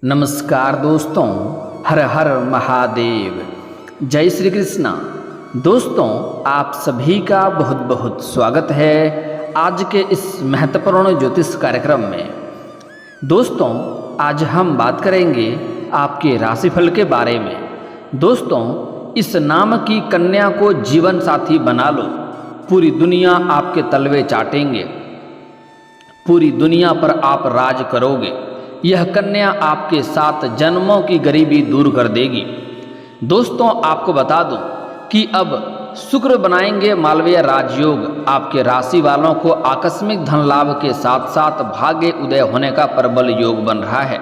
नमस्कार दोस्तों, हर हर महादेव, जय श्री कृष्णा। दोस्तों, आप सभी का बहुत बहुत स्वागत है आज के इस महत्वपूर्ण ज्योतिष कार्यक्रम में। दोस्तों, आज हम बात करेंगे आपके राशिफल के बारे में। दोस्तों, इस नाम की कन्या को जीवन साथी बना लो, पूरी दुनिया आपके तलवे चाटेंगे, पूरी दुनिया पर आप राज करोगे। यह कन्या आपके 7 जन्मों की गरीबी दूर कर देगी। दोस्तों, आपको बता दूं कि अब शुक्र बनाएंगे मालवीय राजयोग। आपके राशि वालों को आकस्मिक धन लाभ के साथ साथ भाग्य उदय होने का प्रबल योग बन रहा है।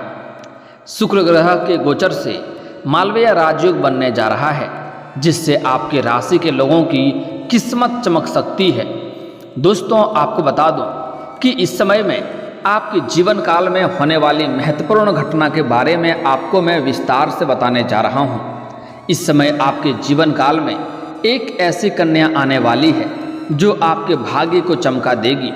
शुक्र ग्रह के गोचर से मालवीय राजयोग बनने जा रहा है, जिससे आपके राशि के लोगों की किस्मत चमक सकती है। दोस्तों, आपको बता दूं कि इस समय में आपके जीवन काल में होने वाली महत्वपूर्ण घटना के बारे में आपको मैं विस्तार से बताने जा रहा हूं। इस समय आपके जीवन काल में एक ऐसी कन्या आने वाली है जो आपके भाग्य को चमका देगी।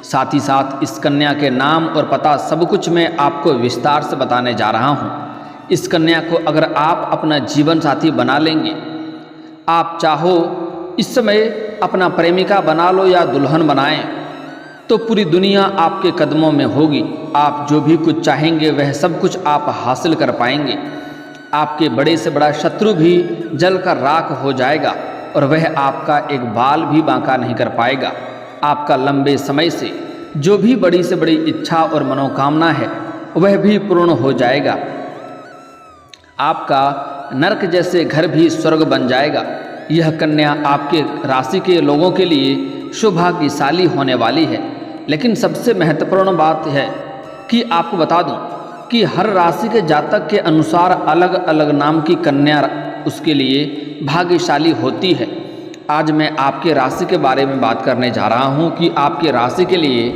साथ ही साथ इस कन्या के नाम और पता सब कुछ मैं आपको विस्तार से बताने जा रहा हूं। इस कन्या को अगर आप अपना जीवन साथी बना लेंगे, आप चाहो इस समय अपना प्रेमिका बना लो या दुल्हन बनाएं, तो पूरी दुनिया आपके कदमों में होगी। आप जो भी कुछ चाहेंगे वह सब कुछ आप हासिल कर पाएंगे। आपके बड़े से बड़ा शत्रु भी जल कर राख हो जाएगा और वह आपका एक बाल भी बांका नहीं कर पाएगा। आपका लंबे समय से जो भी बड़ी से बड़ी इच्छा और मनोकामना है वह भी पूर्ण हो जाएगा। आपका नरक जैसे घर भी स्वर्ग बन जाएगा। यह कन्या आपके राशि के लोगों के लिए सौभाग्यशाली होने वाली है। लेकिन सबसे महत्वपूर्ण बात है कि आपको बता दूं कि हर राशि के जातक के अनुसार अलग अलग नाम की कन्या उसके लिए भाग्यशाली होती है। आज मैं आपके राशि के बारे में बात करने जा रहा हूं कि आपके राशि के लिए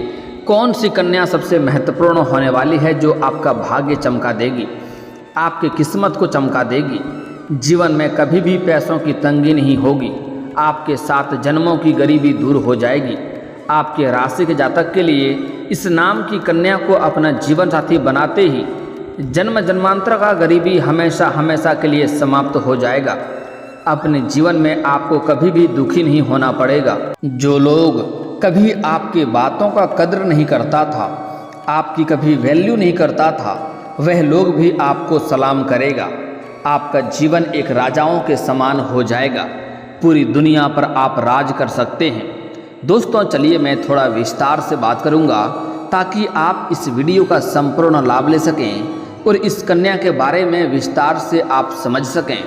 कौन सी कन्या सबसे महत्वपूर्ण होने वाली है, जो आपका भाग्य चमका देगी, आपकी किस्मत को चमका देगी। जीवन में कभी भी पैसों की तंगी नहीं होगी। आपके 7 जन्मों की गरीबी दूर हो जाएगी। आपके राशि के जातक के लिए इस नाम की कन्या को अपना जीवन साथी बनाते ही जन्म जन्मांतर का गरीबी हमेशा हमेशा के लिए समाप्त हो जाएगा। अपने जीवन में आपको कभी भी दुखी नहीं होना पड़ेगा। जो लोग कभी आपकी बातों का कद्र नहीं करता था, आपकी कभी वैल्यू नहीं करता था, वह लोग भी आपको सलाम करेगा। आपका जीवन एक राजाओं के समान हो जाएगा। पूरी दुनिया पर आप राज कर सकते हैं। दोस्तों, चलिए मैं थोड़ा विस्तार से बात करूंगा ताकि आप इस वीडियो का संपूर्ण लाभ ले सकें और इस कन्या के बारे में विस्तार से आप समझ सकें।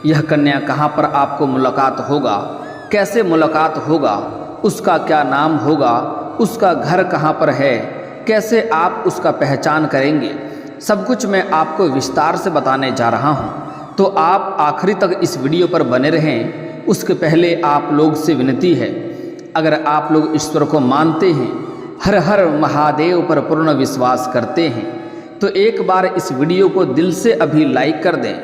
यह कन्या कहां पर आपको मुलाकात होगा, कैसे मुलाकात होगा, उसका क्या नाम होगा, उसका घर कहां पर है, कैसे आप उसका पहचान करेंगे, सब कुछ मैं आपको विस्तार से बताने जा रहा हूं। तो आप आखिरी तक इस वीडियो पर बने रहें। उसके पहले आप लोग से विनती है, अगर आप लोग ईश्वर को मानते हैं, हर हर महादेव पर पूर्ण विश्वास करते हैं, तो एक बार इस वीडियो को दिल से अभी लाइक कर दें।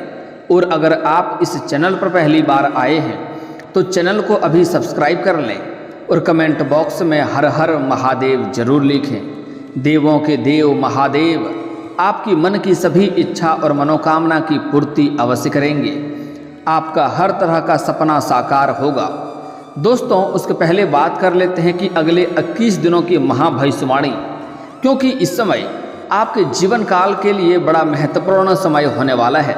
और अगर आप इस चैनल पर पहली बार आए हैं तो चैनल को अभी सब्सक्राइब कर लें और कमेंट बॉक्स में हर हर महादेव जरूर लिखें। देवों के देव महादेव आपकी मन की सभी इच्छा और मनोकामना की पूर्ति अवश्य करेंगे। आपका हर तरह का सपना साकार होगा। दोस्तों, उसके पहले बात कर लेते हैं कि अगले 21 दिनों की महाभविष्यवाणी, क्योंकि इस समय आपके जीवन काल के लिए बड़ा महत्वपूर्ण समय होने वाला है।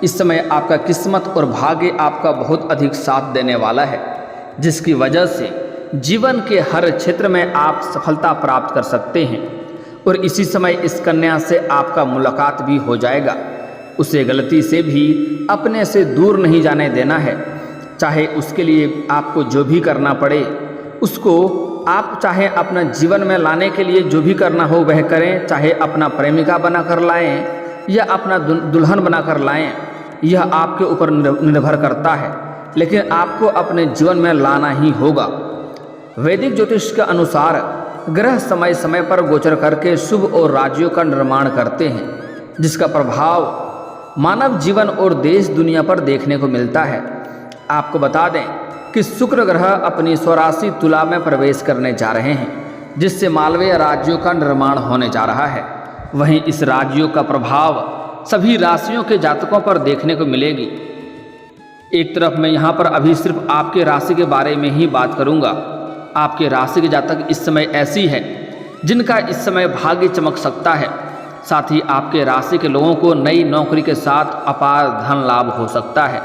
इस समय आपका किस्मत और भाग्य आपका बहुत अधिक साथ देने वाला है, जिसकी वजह से जीवन के हर क्षेत्र में आप सफलता प्राप्त कर सकते हैं। और इसी समय इस कन्या से आपका मुलाकात भी हो जाएगा। उसे गलती से भी अपने से दूर नहीं जाने देना है। चाहे उसके लिए आपको जो भी करना पड़े, उसको आप चाहे अपना जीवन में लाने के लिए जो भी करना हो वह करें। चाहे अपना प्रेमिका बना कर लाएँ या अपना दुल्हन बना कर लाएँ, यह आपके ऊपर निर्भर करता है, लेकिन आपको अपने जीवन में लाना ही होगा। वैदिक ज्योतिष के अनुसार ग्रह समय समय पर गोचर करके शुभ और राज्यों का निर्माण करते हैं, जिसका प्रभाव मानव जीवन और देश दुनिया पर देखने को मिलता है। आपको बता दें कि शुक्र ग्रह अपनी स्वराशि तुला में प्रवेश करने जा रहे हैं, जिससे मालवीय राज्यों का निर्माण होने जा रहा है। वहीं इस राज्यों का प्रभाव सभी राशियों के जातकों पर देखने को मिलेगी। एक तरफ मैं यहाँ पर अभी सिर्फ आपके राशि के बारे में ही बात करूँगा। आपके राशि के जातक इस समय ऐसी है जिनका इस समय भाग्य चमक सकता है। साथ ही आपके राशि के लोगों को नई नौकरी के साथ अपार धन लाभ हो सकता है।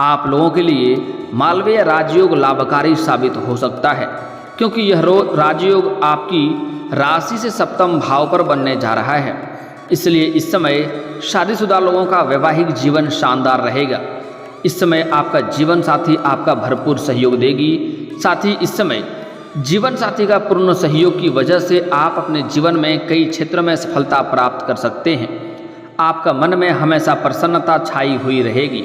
आप लोगों के लिए मालवीय राजयोग लाभकारी साबित हो सकता है, क्योंकि यह राजयोग आपकी राशि से सप्तम भाव पर बनने जा रहा है। इसलिए इस समय शादीशुदा लोगों का वैवाहिक जीवन शानदार रहेगा। इस समय आपका जीवन साथी आपका भरपूर सहयोग देगी। साथ ही इस समय जीवन साथी का पूर्ण सहयोग की वजह से आप अपने जीवन में कई क्षेत्रों में सफलता प्राप्त कर सकते हैं। आपका मन में हमेशा प्रसन्नता छाई हुई रहेगी।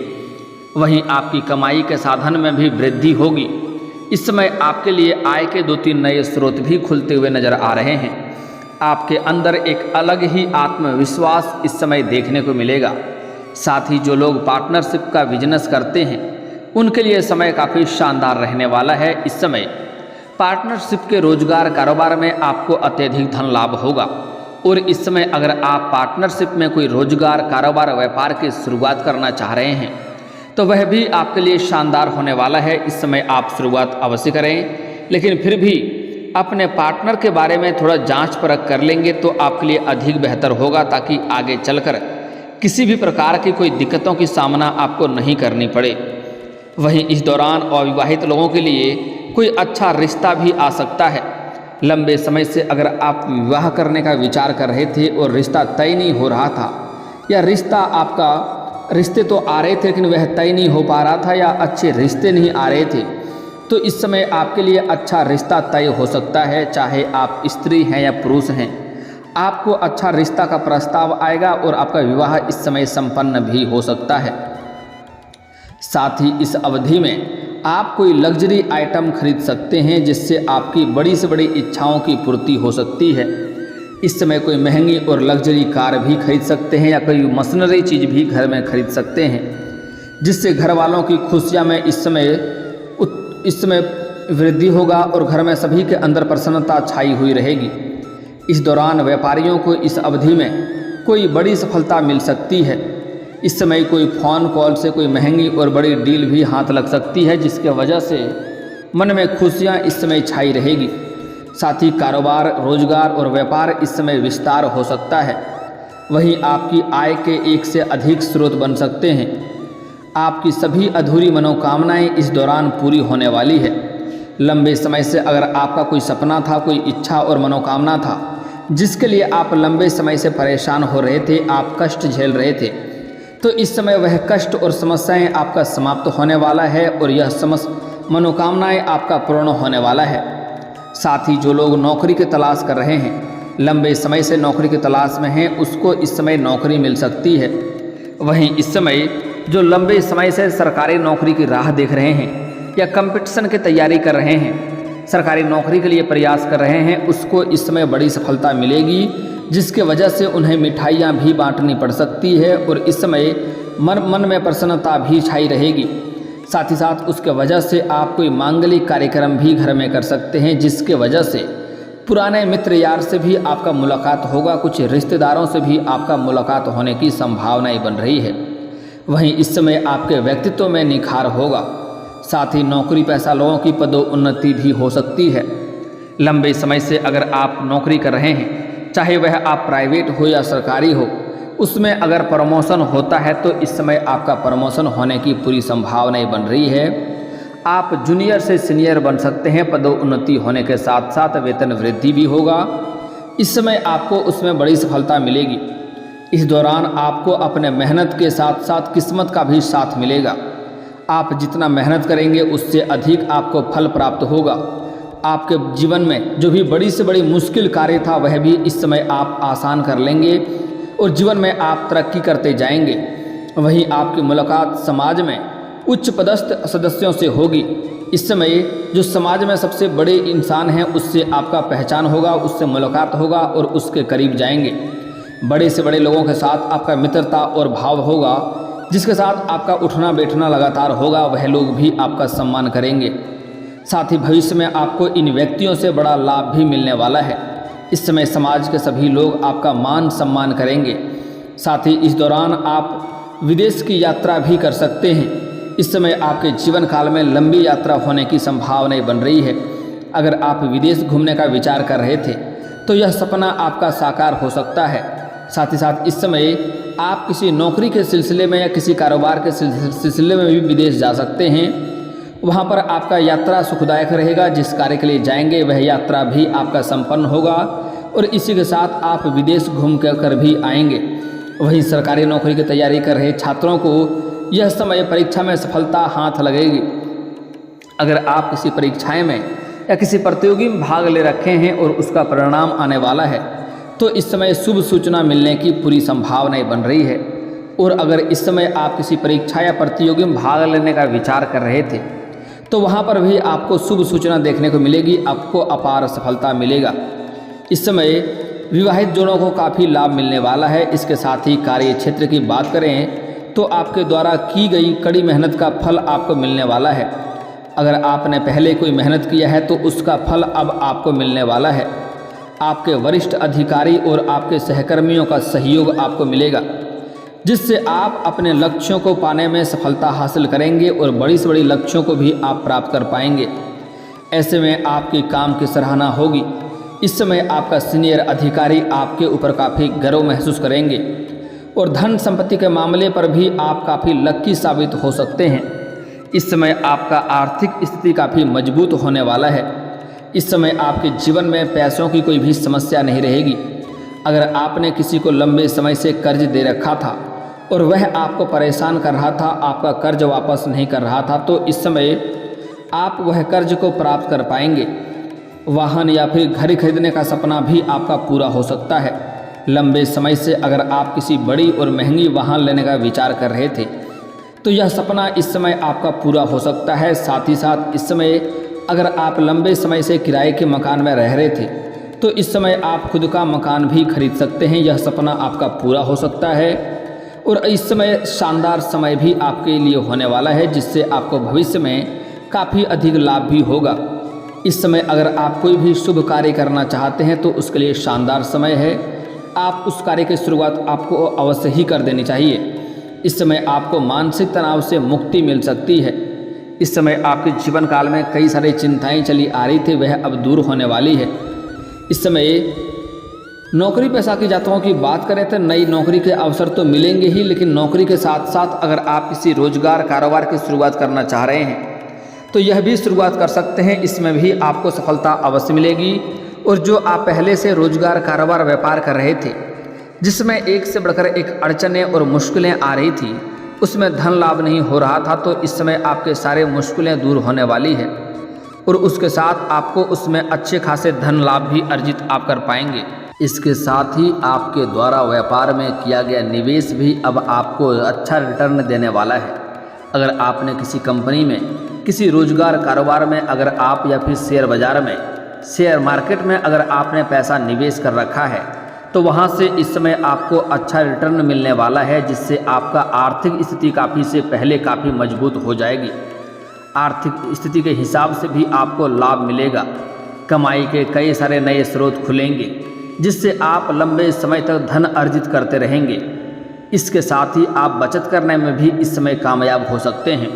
वहीं आपकी कमाई के साधन में भी वृद्धि होगी। इस समय आपके लिए आय के 2-3 नए स्रोत भी खुलते हुए नजर आ रहे हैं। आपके अंदर एक अलग ही आत्मविश्वास इस समय देखने को मिलेगा। साथ ही जो लोग पार्टनरशिप का बिजनेस करते हैं उनके लिए समय काफ़ी शानदार रहने वाला है। इस समय पार्टनरशिप के रोजगार कारोबार में आपको अत्यधिक धन लाभ होगा। और इस समय अगर आप पार्टनरशिप में कोई रोजगार कारोबार व्यापार की शुरुआत करना चाह रहे हैं तो वह भी आपके लिए शानदार होने वाला है। इस समय आप शुरुआत अवश्य करें, लेकिन फिर भी अपने पार्टनर के बारे में थोड़ा जांच परख कर लेंगे तो आपके लिए अधिक बेहतर होगा, ताकि आगे चलकर किसी भी प्रकार की कोई दिक्कतों की सामना आपको नहीं करनी पड़े। वहीं इस दौरान अविवाहित लोगों के लिए कोई अच्छा रिश्ता भी आ सकता है। लंबे समय से अगर आप विवाह करने का विचार कर रहे थे और रिश्ता तय नहीं हो रहा था, या रिश्ते तो आ रहे थे लेकिन वह तय नहीं हो पा रहा था, या अच्छे रिश्ते नहीं आ रहे थे, तो इस समय आपके लिए अच्छा रिश्ता तय हो सकता है। चाहे आप स्त्री हैं या पुरुष हैं, आपको अच्छा रिश्ता का प्रस्ताव आएगा और आपका विवाह इस समय संपन्न भी हो सकता है। साथ ही इस अवधि में आप कोई लग्जरी आइटम खरीद सकते हैं, जिससे आपकी बड़ी से बड़ी इच्छाओं की पूर्ति हो सकती है। इस समय कोई महंगी और लग्जरी कार भी खरीद सकते हैं, या कोई मशीनरी चीज़ भी घर में खरीद सकते हैं, जिससे घर वालों की खुशियां में इस समय वृद्धि होगा और घर में सभी के अंदर प्रसन्नता छाई हुई रहेगी। इस दौरान व्यापारियों को इस अवधि में कोई बड़ी सफलता मिल सकती है। इस समय कोई फ़ोन कॉल से कोई महंगी और बड़ी डील भी हाथ लग सकती है, जिसके वजह से मन में खुशियां इस समय छाई रहेगी। साथ ही कारोबार, रोजगार और व्यापार इस समय विस्तार हो सकता है। वहीं आपकी आय के एक से अधिक स्रोत बन सकते हैं। आपकी सभी अधूरी मनोकामनाएं इस दौरान पूरी होने वाली है। लंबे समय से अगर आपका कोई सपना था, कोई इच्छा और मनोकामना था, जिसके लिए आप लंबे समय से परेशान हो रहे थे, आप कष्ट झेल रहे थे, तो इस समय वह कष्ट और समस्याएं आपका समाप्त होने वाला है और यह मनोकामनाएं आपका पूर्ण होने वाला है। साथ ही जो लोग नौकरी की तलाश कर रहे हैं, लंबे समय से नौकरी की तलाश में हैं, उसको इस समय नौकरी मिल सकती है। वहीं इस समय जो लंबे समय से सरकारी नौकरी की राह देख रहे हैं या कंपटीशन की तैयारी कर रहे हैं, सरकारी नौकरी के लिए प्रयास कर रहे हैं, उसको इस समय बड़ी सफलता मिलेगी, जिसके वजह से उन्हें मिठाइयाँ भी बांटनी पड़ सकती है और इस समय मन में प्रसन्नता भी छाई रहेगी। साथ ही साथ उसके वजह से आप कोई मांगलिक कार्यक्रम भी घर में कर सकते हैं, जिसके वजह से पुराने मित्र यार से भी आपका मुलाकात होगा, कुछ रिश्तेदारों से भी आपका मुलाकात होने की संभावनाएं बन रही है। वहीं इस समय आपके व्यक्तित्व में निखार होगा। साथ ही नौकरी पेशा लोगों की पदोन्नति भी हो सकती है। लंबे समय से अगर आप नौकरी कर रहे हैं, चाहे वह आप प्राइवेट हो या सरकारी हो, उसमें अगर प्रमोशन होता है तो इस समय आपका प्रमोशन होने की पूरी संभावनाएं बन रही है। आप जूनियर से सीनियर बन सकते हैं। पदोन्नति होने के साथ साथ वेतन वृद्धि भी होगा। इस समय आपको उसमें बड़ी सफलता मिलेगी। इस दौरान आपको अपने मेहनत के साथ साथ किस्मत का भी साथ मिलेगा। आप जितना मेहनत करेंगे उससे अधिक आपको फल प्राप्त होगा। आपके जीवन में जो भी बड़ी से बड़ी मुश्किल कार्य था वह भी इस समय आप आसान कर लेंगे और जीवन में आप तरक्की करते जाएंगे। वहीं आपकी मुलाकात समाज में उच्च पदस्थ सदस्यों से होगी। इस समय जो समाज में सबसे बड़े इंसान हैं उससे आपका पहचान होगा, उससे मुलाकात होगा और उसके करीब जाएंगे। बड़े से बड़े लोगों के साथ आपका मित्रता और भाव होगा, जिसके साथ आपका उठना बैठना लगातार होगा। वह लोग भी आपका सम्मान करेंगे। साथ ही भविष्य में आपको इन व्यक्तियों से बड़ा लाभ भी मिलने वाला है। इस समय समाज के सभी लोग आपका मान सम्मान करेंगे। साथ ही इस दौरान आप विदेश की यात्रा भी कर सकते हैं। इस समय आपके जीवन काल में लंबी यात्रा होने की संभावनाएं बन रही है। अगर आप विदेश घूमने का विचार कर रहे थे तो यह सपना आपका साकार हो सकता है। साथ ही साथ इस समय आप किसी नौकरी के सिलसिले में या किसी कारोबार के सिलसिले में भी विदेश जा सकते हैं। वहाँ पर आपका यात्रा सुखदायक रहेगा। जिस कार्य के लिए जाएंगे वह यात्रा भी आपका संपन्न होगा और इसी के साथ आप विदेश घूम कर भी आएंगे। वहीं सरकारी नौकरी की तैयारी कर रहे छात्रों को यह समय परीक्षा में सफलता हाथ लगेगी। अगर आप किसी परीक्षाएं में या किसी प्रतियोगी में भाग ले रखे हैं और उसका परिणाम आने वाला है तो इस समय शुभ सूचना मिलने की पूरी संभावनाएं बन रही है। और अगर इस समय आप किसी परीक्षा या प्रतियोगी में भाग लेने का विचार कर रहे थे तो वहाँ पर भी आपको शुभ सूचना देखने को मिलेगी, आपको अपार सफलता मिलेगा। इस समय विवाहित जोड़ों को काफ़ी लाभ मिलने वाला है। इसके साथ ही कार्य क्षेत्र की बात करें तो आपके द्वारा की गई कड़ी मेहनत का फल आपको मिलने वाला है। अगर आपने पहले कोई मेहनत किया है तो उसका फल अब आपको मिलने वाला है। आपके वरिष्ठ अधिकारी और आपके सहकर्मियों का सहयोग आपको मिलेगा, जिससे आप अपने लक्ष्यों को पाने में सफलता हासिल करेंगे और बड़ी से बड़ी लक्ष्यों को भी आप प्राप्त कर पाएंगे। ऐसे में आपके काम की सराहना होगी। इस समय आपका सीनियर अधिकारी आपके ऊपर काफ़ी गर्व महसूस करेंगे और धन संपत्ति के मामले पर भी आप काफ़ी लकी साबित हो सकते हैं। इस समय आपका आर्थिक स्थिति काफ़ी मजबूत होने वाला है। इस समय आपके जीवन में पैसों की कोई भी समस्या नहीं रहेगी। अगर आपने किसी को लंबे समय से कर्ज दे रखा था और वह आपको परेशान कर रहा था, आपका कर्ज वापस नहीं कर रहा था, तो इस समय आप वह कर्ज को प्राप्त कर पाएंगे। वाहन या फिर घर खरीदने का सपना भी आपका पूरा हो सकता है। लंबे समय से अगर आप किसी बड़ी और महंगी वाहन लेने का विचार कर रहे थे तो यह सपना इस समय आपका पूरा हो सकता है। साथ ही साथ इस समय अगर आप लंबे समय से किराए के मकान में रह रहे थे तो इस समय आप खुद का मकान भी खरीद सकते हैं। यह सपना आपका पूरा हो सकता है और इस समय शानदार समय भी आपके लिए होने वाला है, जिससे आपको भविष्य में काफ़ी अधिक लाभ भी होगा। इस समय अगर आप कोई भी शुभ कार्य करना चाहते हैं तो उसके लिए शानदार समय है। आप उस कार्य की शुरुआत आपको अवश्य ही कर देनी चाहिए। इस समय आपको मानसिक तनाव से मुक्ति मिल सकती है। इस समय आपके जीवन काल में कई सारी चिंताएं चली आ रही थी, वह अब दूर होने वाली है। इस समय नौकरी पेशा की जातकों की बात करें तो नई नौकरी के अवसर तो मिलेंगे ही, लेकिन नौकरी के साथ साथ अगर आप किसी रोजगार कारोबार की शुरुआत करना चाह रहे हैं तो यह भी शुरुआत कर सकते हैं। इसमें भी आपको सफलता अवश्य मिलेगी। और जो आप पहले से रोजगार कारोबार व्यापार कर रहे थे जिसमें एक से बढ़कर एक अड़चनें और मुश्किलें आ रही थी, उसमें धन लाभ नहीं हो रहा था, तो इस समय आपके सारे मुश्किलें दूर होने वाली है और उसके साथ आपको उसमें अच्छे खासे धन लाभ भी अर्जित आप कर पाएंगे। इसके साथ ही आपके द्वारा व्यापार में किया गया निवेश भी अब आपको अच्छा रिटर्न देने वाला है। अगर आपने किसी कंपनी में, किसी रोजगार कारोबार में, अगर आप या फिर शेयर बाजार में, शेयर मार्केट में अगर आपने पैसा निवेश कर रखा है तो वहाँ से इस समय आपको अच्छा रिटर्न मिलने वाला है, जिससे आपका आर्थिक स्थिति काफ़ी से पहले काफ़ी मजबूत हो जाएगी। आर्थिक स्थिति के हिसाब से भी आपको लाभ मिलेगा। कमाई के कई सारे नए स्रोत खुलेंगे, जिससे आप लंबे समय तक धन अर्जित करते रहेंगे। इसके साथ ही आप बचत करने में भी इस समय कामयाब हो सकते हैं।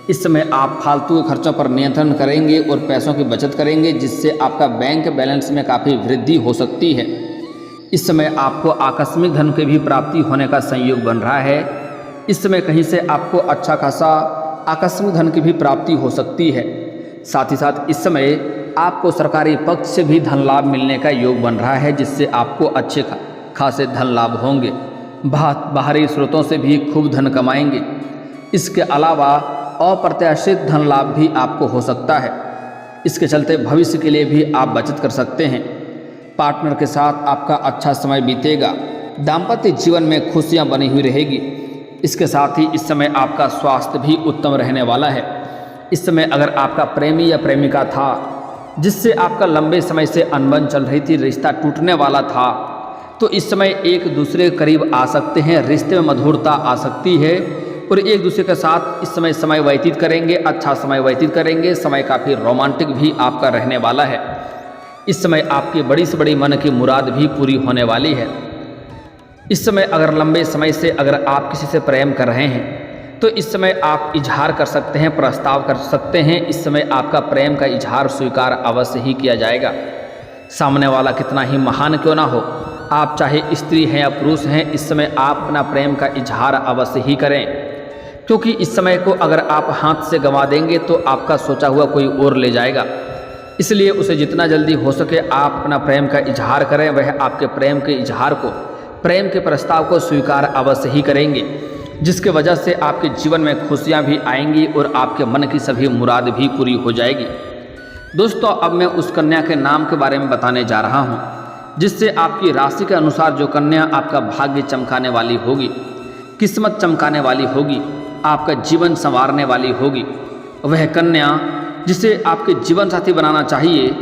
इस समय आप फालतू के खर्चों पर नियंत्रण करेंगे और पैसों की बचत करेंगे, जिससे आपका बैंक बैलेंस में काफ़ी वृद्धि हो सकती है। इस समय आपको आकस्मिक धन की भी प्राप्ति होने का संयोग बन रहा है। इस समय कहीं से आपको अच्छा खासा आकस्मिक धन की भी प्राप्ति हो सकती है। साथ ही साथ इस समय आपको सरकारी पक्ष से भी धन लाभ मिलने का योग बन रहा है, जिससे आपको अच्छे खासे धन लाभ होंगे। बाहरी स्रोतों से भी खूब धन कमाएंगे। इसके अलावा अप्रत्याशित धन लाभ भी आपको हो सकता है। इसके चलते भविष्य के लिए भी आप बचत कर सकते हैं। पार्टनर के साथ आपका अच्छा समय बीतेगा। दाम्पत्य जीवन में खुशियां बनी हुई रहेगी। इसके साथ ही इस समय आपका स्वास्थ्य भी उत्तम रहने वाला है। इस समय अगर आपका प्रेमी या प्रेमिका था जिससे आपका लंबे समय से अनबन चल रही थी, रिश्ता टूटने वाला था, तो इस समय एक दूसरे के करीब आ सकते हैं। रिश्ते में मधुरता आ सकती है और एक दूसरे के साथ इस समय व्यतीत करेंगे, अच्छा समय व्यतीत करेंगे। समय काफ़ी रोमांटिक भी आपका रहने वाला है। इस समय आपकी बड़ी से बड़ी मन की मुराद भी पूरी होने वाली है। इस समय अगर लंबे समय से अगर आप किसी से प्रेम कर रहे हैं तो इस समय आप इजहार कर सकते हैं, प्रस्ताव कर सकते हैं। इस समय आपका प्रेम का इजहार स्वीकार अवश्य ही किया जाएगा। सामने वाला कितना ही महान क्यों ना हो, आप चाहे स्त्री हैं या पुरुष हैं, इस समय आप अपना प्रेम का इजहार अवश्य ही करें, क्योंकि इस समय को अगर आप हाथ से गंवा देंगे तो आपका सोचा हुआ कोई और ले जाएगा। इसलिए उसे जितना जल्दी हो सके आप अपना प्रेम का इजहार करें। वह आपके प्रेम के इजहार को, प्रेम के प्रस्ताव को स्वीकार अवश्य ही करेंगे, जिसके वजह से आपके जीवन में खुशियां भी आएंगी और आपके मन की सभी मुराद भी पूरी हो जाएगी। दोस्तों, अब मैं उस कन्या के नाम के बारे में बताने जा रहा हूं, जिससे आपकी राशि के अनुसार जो कन्या आपका भाग्य चमकाने वाली होगी, किस्मत चमकाने वाली होगी, आपका जीवन संवारने वाली होगी, वह कन्या जिसे आपके जीवन साथी बनाना चाहिए।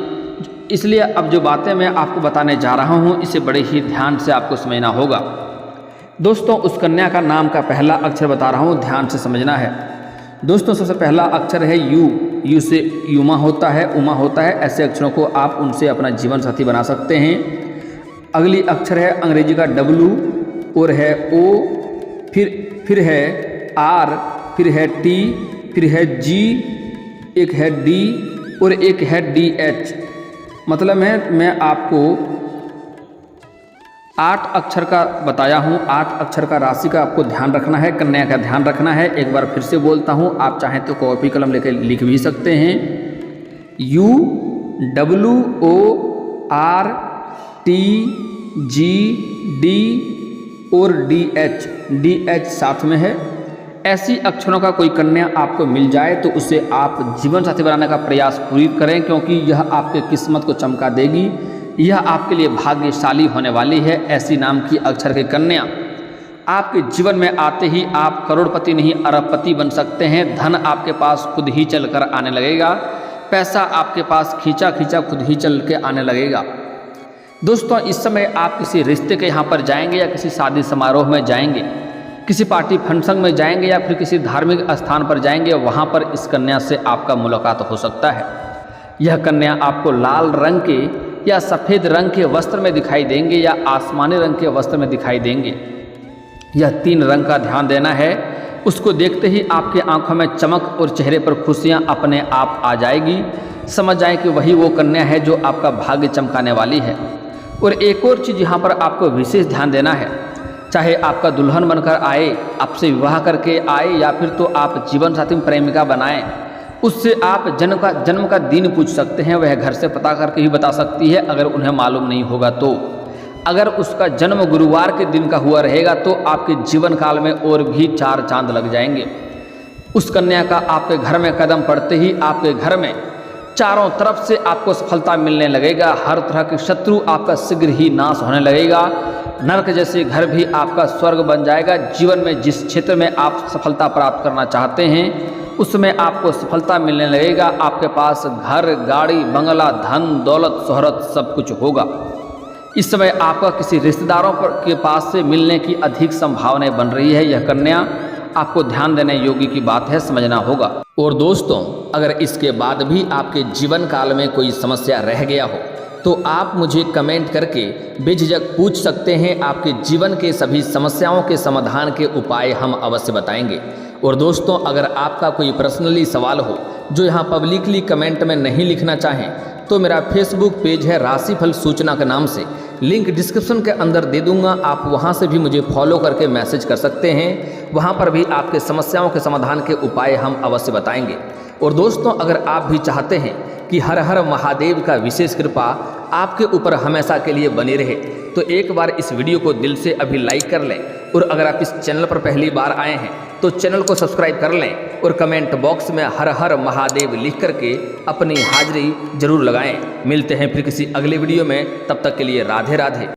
इसलिए अब जो बातें मैं आपको बताने जा रहा हूं, इसे बड़े ही ध्यान से आपको समझना होगा। दोस्तों, उस कन्या का नाम का पहला अक्षर बता रहा हूं, ध्यान से समझना है। दोस्तों, सबसे पहला अक्षर है यू। यू से युमा होता है, उमा होता है। ऐसे अक्षरों को आप उनसे अपना जीवन साथी बना सकते हैं। अगली अक्षर है अंग्रेजी का डब्लू और है ओ, फिर है आर, फिर है टी, फिर है जी, एक है डी और एक है डी एच। मतलब मैं आपको 8 अक्षर का बताया हूँ। 8 अक्षर का राशि का आपको ध्यान रखना है, कन्या का ध्यान रखना है। एक बार फिर से बोलता हूँ, आप चाहें तो कॉपी कलम लेकर लिख भी सकते हैं। U, W, O, R, T, G, D और डी एच। डी एच साथ में है। ऐसी अक्षरों का कोई कन्या आपको मिल जाए तो उसे आप जीवन साथी बनाने का प्रयास पूरी करें, क्योंकि यह आपके किस्मत को चमका देगी। यह आपके लिए भाग्यशाली होने वाली है। ऐसी नाम की अक्षर की कन्या आपके जीवन में आते ही आप करोड़पति नहीं अरबपति बन सकते हैं। धन आपके पास खुद ही चलकर आने लगेगा। पैसा आपके पास खींचा खींचा खुद ही चल के आने लगेगा। दोस्तों, इस समय आप किसी रिश्ते के यहाँ पर जाएंगे या किसी शादी समारोह में जाएंगे, किसी पार्टी फंक्शन में जाएंगे या फिर किसी धार्मिक स्थान पर जाएंगे, वहाँ पर इस कन्या से आपका मुलाकात हो सकता है। यह कन्या आपको लाल रंग के या सफ़ेद रंग के वस्त्र में दिखाई देंगे या आसमानी रंग के वस्त्र में दिखाई देंगे। यह 3 रंग का ध्यान देना है। उसको देखते ही आपके आंखों में चमक और चेहरे पर खुशियाँ अपने आप आ जाएगी। समझ जाए कि वही वो कन्या है जो आपका भाग्य चमकाने वाली है। और एक और चीज़ यहाँ पर आपको विशेष ध्यान देना है, चाहे आपका दुल्हन बनकर आए, आपसे विवाह करके आए या फिर तो आप जीवन साथी प्रेमिका बनाएं, उससे आप जन्म का दिन पूछ सकते हैं। वह घर से पता करके ही बता सकती है, अगर उन्हें मालूम नहीं होगा तो। अगर उसका जन्म गुरुवार के दिन का हुआ रहेगा तो आपके जीवन काल में और भी 4 चांद लग जाएंगे। उस कन्या का आपके घर में कदम पड़ते ही आपके घर में चारों तरफ से आपको सफलता मिलने लगेगा। हर तरह के शत्रु आपका शीघ्र ही नाश होने लगेगा। नरक जैसे घर भी आपका स्वर्ग बन जाएगा। जीवन में जिस क्षेत्र में आप सफलता प्राप्त करना चाहते हैं उसमें आपको सफलता मिलने लगेगा। आपके पास घर, गाड़ी, बंगला, धन, दौलत, शोहरत सब कुछ होगा। इस समय आपका किसी रिश्तेदारों के पास से मिलने की अधिक संभावनाएं बन रही है। यह कन्या आपको ध्यान देने योग्य की बात है, समझना होगा। और दोस्तों, अगर इसके बाद भी आपके जीवन काल में कोई समस्या रह गया हो तो आप मुझे कमेंट करके बेझिझक पूछ सकते हैं। आपके जीवन के सभी समस्याओं के समाधान के उपाय हम अवश्य बताएंगे। और दोस्तों, अगर आपका कोई पर्सनली सवाल हो जो यहाँ पब्लिकली कमेंट में नहीं लिखना चाहें तो मेरा फेसबुक पेज है राशिफल सूचना के नाम से, लिंक डिस्क्रिप्शन के अंदर दे दूंगा। आप वहां से भी मुझे फॉलो करके मैसेज कर सकते हैं। वहां पर भी आपके समस्याओं के समाधान के उपाय हम अवश्य बताएंगे। और दोस्तों, अगर आप भी चाहते हैं कि हर हर महादेव का विशेष कृपा आपके ऊपर हमेशा के लिए बनी रहे तो एक बार इस वीडियो को दिल से अभी लाइक कर लें। और अगर आप इस चैनल पर पहली बार आए हैं तो चैनल को सब्सक्राइब कर लें और कमेंट बॉक्स में हर हर महादेव लिख करके अपनी हाजिरी जरूर लगाएं। मिलते हैं फिर किसी अगले वीडियो में, तब तक के लिए राधे राधे।